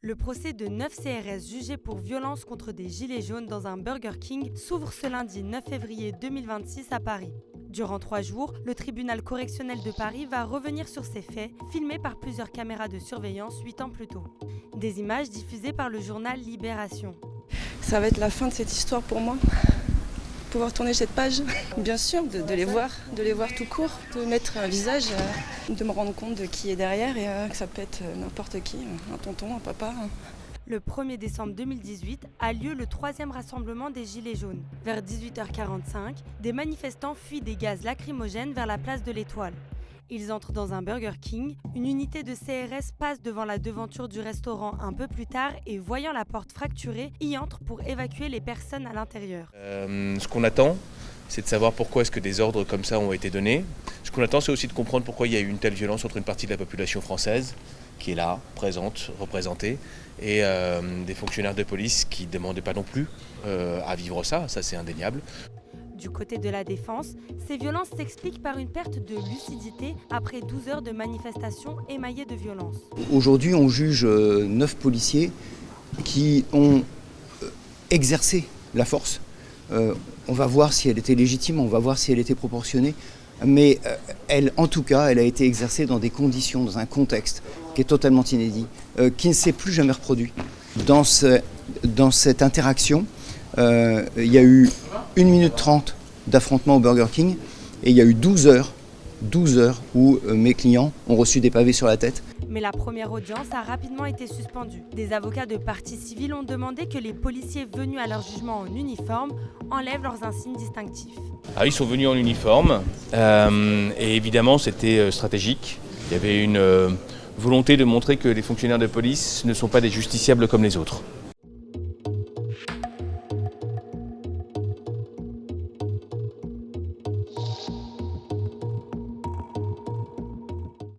Le procès de 9 CRS jugés pour violence contre des gilets jaunes dans un Burger King s'ouvre ce lundi 9 février 2026 à Paris. Durant 3 jours, le tribunal correctionnel de Paris va revenir sur ces faits, filmés par plusieurs caméras de surveillance 8 ans plus tôt. Des images diffusées par le journal Libération. Ça va être la fin de cette histoire pour moi. Pouvoir tourner cette page, bien sûr, de les voir tout court, de mettre un visage, de me rendre compte de qui est derrière et que ça peut être n'importe qui, un tonton, un papa. Le 1er décembre 2018 a lieu le 3e rassemblement des Gilets jaunes. Vers 18h45, des manifestants fuient des gaz lacrymogènes vers la place de l'Étoile. Ils entrent dans un Burger King. Une unité de CRS passe devant la devanture du restaurant un peu plus tard et, voyant la porte fracturée, y entre pour évacuer les personnes à l'intérieur. Ce qu'on attend, c'est de savoir pourquoi est-ce que des ordres comme ça ont été donnés. Ce qu'on attend, c'est aussi de comprendre pourquoi il y a eu une telle violence entre une partie de la population française, qui est là, présente, représentée, et des fonctionnaires de police qui ne demandaient pas non plus à vivre ça c'est indéniable. Du côté de la défense, ces violences s'expliquent par une perte de lucidité après 12 heures de manifestations émaillées de violence. Aujourd'hui, on juge 9 policiers qui ont exercé la force. On va voir si elle était légitime, on va voir si elle était proportionnée. Mais elle, en tout cas, elle a été exercée dans des conditions, dans un contexte qui est totalement inédit, qui ne s'est plus jamais reproduit. Dans cette interaction, il y a eu 1 minute 30 d'affrontement au Burger King et il y a eu 12 heures où mes clients ont reçu des pavés sur la tête. Mais la première audience a rapidement été suspendue. Des avocats de partie civile ont demandé que les policiers venus à leur jugement en uniforme enlèvent leurs insignes distinctifs. Ils sont venus en uniforme et évidemment c'était stratégique. Il y avait une volonté de montrer que les fonctionnaires de police ne sont pas des justiciables comme les autres.